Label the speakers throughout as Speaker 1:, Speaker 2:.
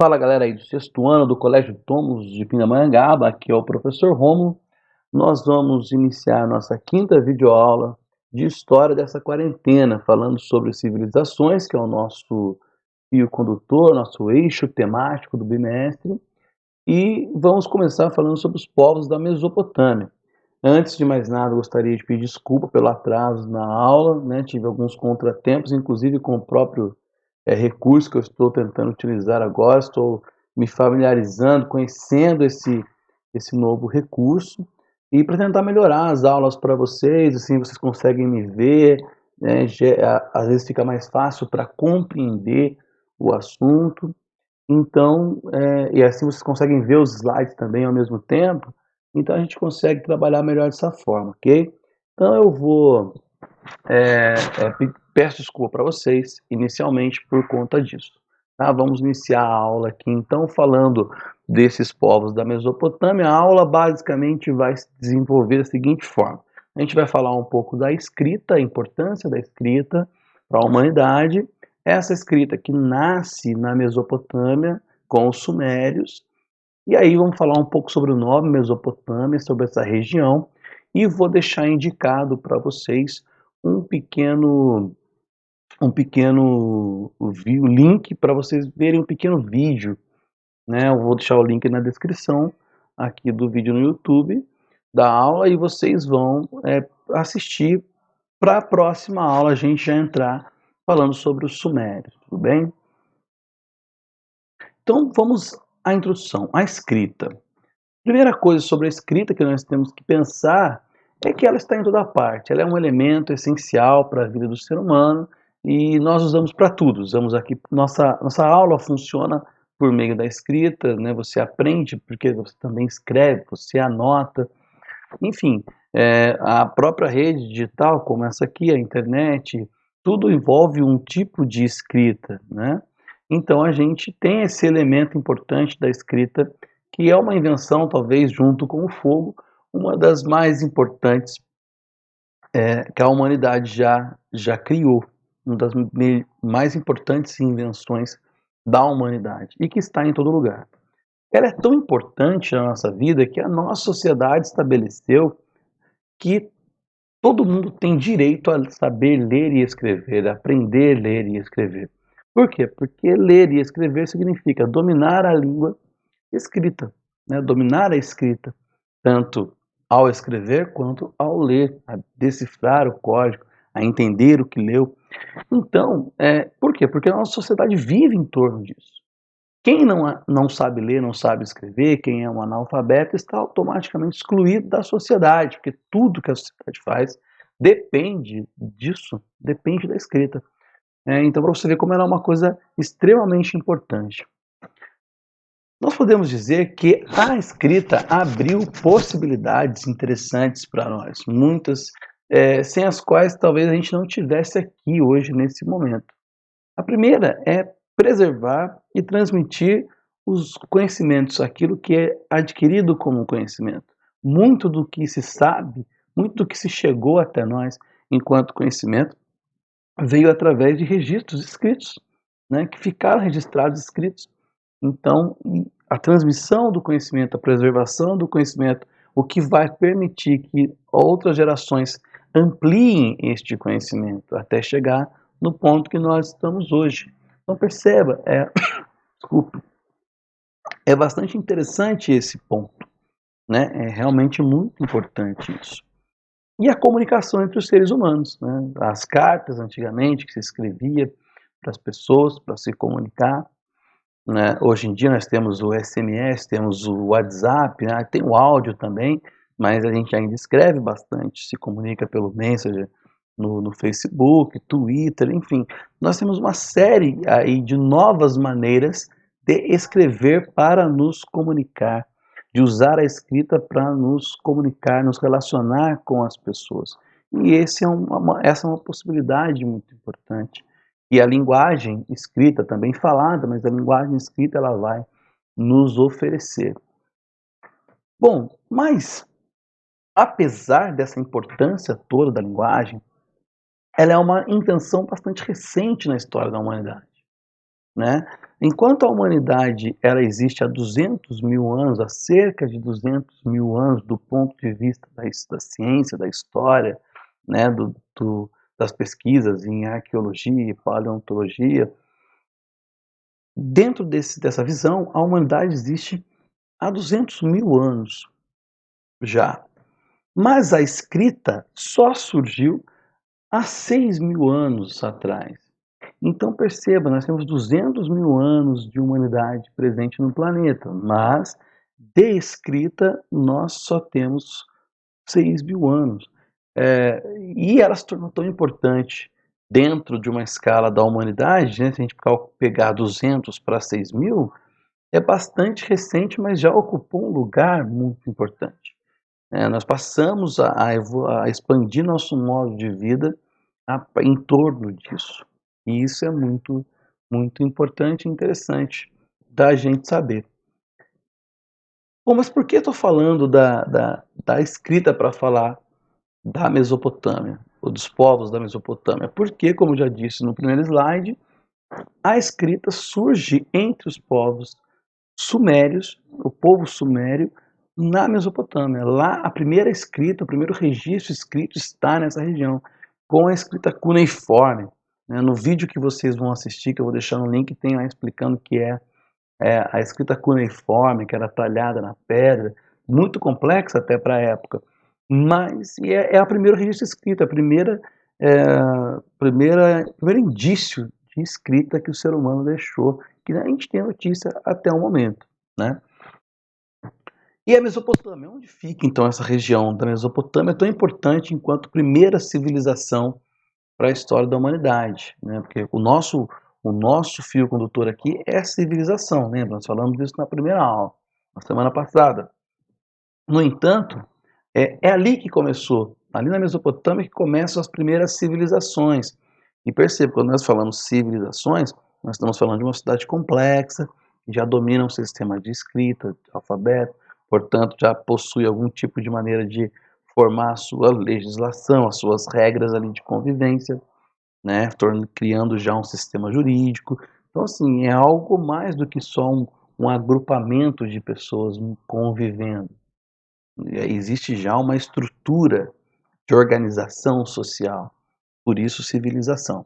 Speaker 1: Fala galera aí do sexto ano do Colégio Tomos de Pindamonhangaba, aqui é o professor Rômulo. Nós vamos iniciar nossa quinta videoaula de história dessa quarentena, falando sobre civilizações, que é o nosso fio condutor, nosso eixo temático do bimestre, e vamos começar falando sobre os povos da Mesopotâmia. Antes de mais nada, gostaria de pedir desculpa pelo atraso na aula, né? Tive alguns contratempos, inclusive com o próprio recurso que eu estou tentando utilizar agora, estou me familiarizando, conhecendo esse novo recurso, e para tentar melhorar as aulas para vocês, assim vocês conseguem me ver, né? Às vezes fica mais fácil para compreender o assunto. Então, e assim vocês conseguem ver os slides também ao mesmo tempo, então a gente consegue trabalhar melhor dessa forma, ok? Então eu vou, peço desculpa para vocês, inicialmente, por conta disso. Tá? Vamos iniciar a aula aqui, então, falando desses povos da Mesopotâmia. A aula basicamente vai se desenvolver da seguinte forma. A gente vai falar um pouco da escrita, a importância da escrita para a humanidade, essa escrita que nasce na Mesopotâmia com os sumérios, e aí vamos falar um pouco sobre o nome Mesopotâmia, sobre essa região, e vou deixar indicado para vocês um pequeno link para vocês verem um pequeno vídeo, né? Eu vou deixar o link na descrição aqui do vídeo no YouTube da aula e vocês vão assistir para a próxima aula a gente já entrar falando sobre os sumérios, tudo bem? Então vamos à introdução, à escrita. Primeira coisa sobre a escrita que nós temos que pensar é que ela está em toda parte. Ela é um elemento essencial para a vida do ser humano e nós usamos para tudo. Usamos aqui, nossa aula funciona por meio da escrita, né? Você aprende porque você também escreve, você anota, enfim, a própria rede digital, como essa aqui, a internet, tudo envolve um tipo de escrita, né? Então a gente tem esse elemento importante da escrita, que é uma invenção, talvez junto com o fogo, uma das mais importantes que a humanidade já criou, uma das mais importantes invenções da humanidade e que está em todo lugar. Ela é tão importante na nossa vida que a nossa sociedade estabeleceu que todo mundo tem direito a saber ler e escrever, a aprender a ler e escrever. Por quê? Porque ler e escrever significa dominar a língua escrita, né? Dominar a escrita, tanto ao escrever quanto ao ler, a decifrar o código, a entender o que leu. Então, por quê? Porque a nossa sociedade vive em torno disso. Quem não sabe ler, não sabe escrever, quem é um analfabeto, está automaticamente excluído da sociedade, porque tudo que a sociedade faz depende disso, depende da escrita. Então, para você ver como ela é uma coisa extremamente importante. Nós podemos dizer que a escrita abriu possibilidades interessantes para nós, muitas, sem as quais talvez a gente não tivesse aqui hoje, nesse momento. A primeira é preservar e transmitir os conhecimentos, aquilo que é adquirido como conhecimento. Muito do que se sabe, muito do que se chegou até nós enquanto conhecimento, veio através de registros escritos, né, que ficaram registrados escritos. Então, a transmissão do conhecimento, a preservação do conhecimento, o que vai permitir que outras gerações ampliem este conhecimento até chegar no ponto que nós estamos hoje. Então perceba, desculpe, é bastante interessante esse ponto, né? É realmente muito importante isso. E a comunicação entre os seres humanos, né? As cartas antigamente que se escrevia para as pessoas para se comunicar, né? Hoje em dia nós temos o SMS, temos o WhatsApp, né? Tem o áudio também, mas a gente ainda escreve bastante, se comunica pelo Messenger, no Facebook, Twitter, enfim. Nós temos uma série aí de novas maneiras de escrever para nos comunicar, de usar a escrita para nos comunicar, nos relacionar com as pessoas. E essa é uma possibilidade muito importante. E a linguagem escrita, também falada, mas a linguagem escrita ela vai nos oferecer. Bom, mas apesar dessa importância toda da linguagem, ela é uma invenção bastante recente na história da humanidade. né? Enquanto a humanidade ela existe há 200 mil anos, há cerca de 200 mil anos, do ponto de vista da ciência, da história, né, das pesquisas em arqueologia e paleontologia, dentro dessa visão, a humanidade existe há 200 mil anos já. Mas a escrita só surgiu há 6 mil anos atrás. Então perceba, nós temos 200 mil anos de humanidade presente no planeta, mas de escrita nós só temos 6 mil anos. E ela se tornou tão importante dentro de uma escala da humanidade, né, se a gente pegar 200 para 6 mil, é bastante recente, mas já ocupou um lugar muito importante. Nós passamos a expandir nosso modo de vida em torno disso. E isso é muito, muito importante e interessante da gente saber. Bom, mas por que estou falando da escrita para falar da Mesopotâmia, ou dos povos da Mesopotâmia? Porque, como já disse no primeiro slide, a escrita surge entre os povos sumérios, o povo sumério, na Mesopotâmia. Lá, a primeira escrita, o primeiro registro escrito está nessa região, com a escrita cuneiforme. No vídeo que vocês vão assistir, que eu vou deixar no link, tem lá explicando que é a escrita cuneiforme, que era talhada na pedra, muito complexa até para a época, mas é a primeira registro escrito, primeiro indício de escrita que o ser humano deixou, que a gente tem notícia até o momento, né? E a Mesopotâmia, onde fica então essa região da Mesopotâmia tão importante enquanto primeira civilização para a história da humanidade, né? Porque o nosso fio condutor aqui é a civilização, lembra? Nós falamos disso na primeira aula, na semana passada. No entanto, é ali que começou, ali na Mesopotâmia que começam as primeiras civilizações. E perceba, quando nós falamos civilizações, nós estamos falando de uma cidade complexa, que já domina um sistema de escrita, de alfabeto, portanto já possui algum tipo de maneira de formar a sua legislação, as suas regras ali de convivência, né, criando já um sistema jurídico. Então, assim, é algo mais do que só um agrupamento de pessoas convivendo. Existe já uma estrutura de organização social, por isso civilização.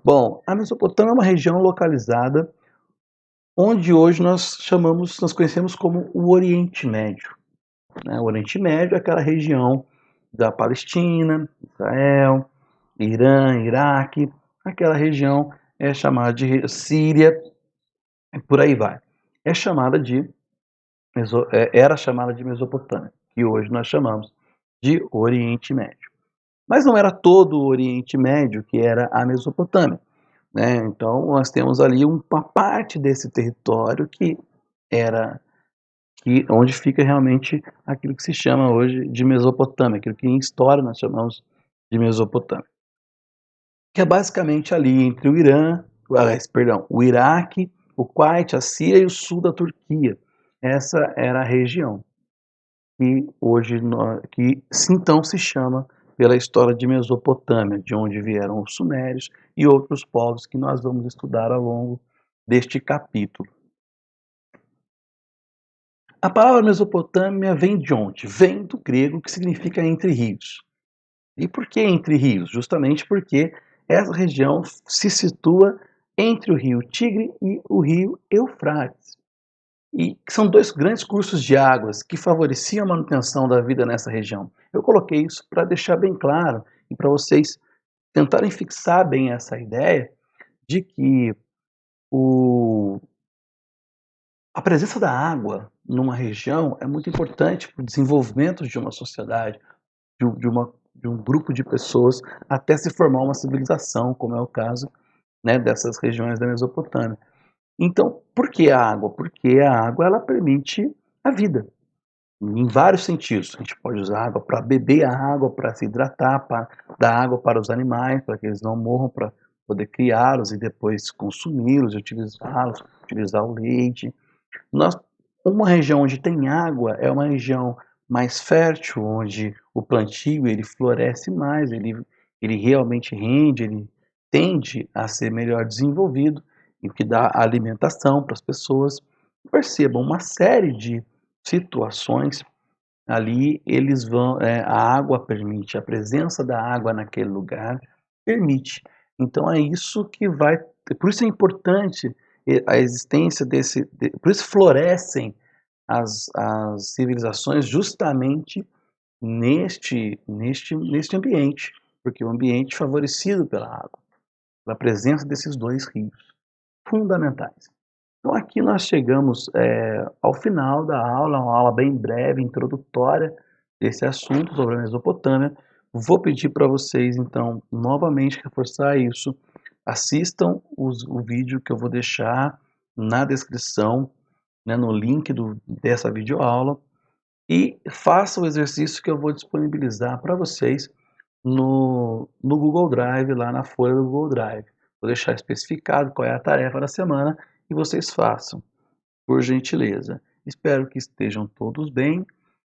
Speaker 1: Bom, a Mesopotâmia é uma região localizada onde hoje nós conhecemos como o Oriente Médio. O Oriente Médio é aquela região da Palestina, Israel, Irã, Iraque, aquela região é chamada de Síria, e por aí vai. Era chamada de Mesopotâmia, que hoje nós chamamos de Oriente Médio. Mas não era todo o Oriente Médio que era a Mesopotâmia, né? Então nós temos ali uma parte desse território onde fica realmente aquilo que se chama hoje de Mesopotâmia, aquilo que em história nós chamamos de Mesopotâmia, que é basicamente ali entre o Iraque, o Kuwait, a Síria e o sul da Turquia. Essa era a região que hoje então se chama pela história de Mesopotâmia, de onde vieram os sumérios e outros povos que nós vamos estudar ao longo deste capítulo. A palavra Mesopotâmia vem de onde? Vem do grego, que significa entre rios. E por que entre rios? Justamente porque essa região se situa entre o rio Tigre e o rio Eufrates. E são dois grandes cursos de águas que favoreciam a manutenção da vida nessa região. Eu coloquei isso para deixar bem claro e para vocês tentarem fixar bem essa ideia de que a presença da água numa região é muito importante para o desenvolvimento de uma sociedade, de um grupo de pessoas, até se formar uma civilização, como é o caso, né, dessas regiões da Mesopotâmia. Então, por que a água? Porque a água ela permite a vida, em vários sentidos. A gente pode usar água para beber a água, para se hidratar, para dar água para os animais, para que eles não morram, para poder criá-los e depois consumi-los, utilizá-los, utilizar o leite. Nós, uma região onde tem água é uma região mais fértil, onde o plantio ele floresce mais, ele realmente rende, ele tende a ser melhor desenvolvido. e que dá alimentação para as pessoas. Percebam uma série de situações ali, eles vão, a água permite, a presença da água naquele lugar permite. Então é isso que vai, por isso é importante a existência por isso florescem as civilizações justamente neste ambiente, porque é um ambiente favorecido pela água, pela presença desses dois rios fundamentais. Então aqui nós chegamos ao final da aula, uma aula bem breve, introdutória desse assunto sobre a Mesopotâmia. Vou pedir para vocês então novamente reforçar isso. Assistam o vídeo que eu vou deixar na descrição, né, no link dessa videoaula, e façam o exercício que eu vou disponibilizar para vocês no Google Drive, lá na folha do Google Drive. Vou deixar especificado qual é a tarefa da semana e vocês façam, por gentileza. Espero que estejam todos bem,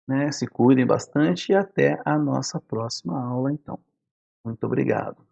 Speaker 1: né? Se cuidem bastante e até a nossa próxima aula, então. Muito obrigado.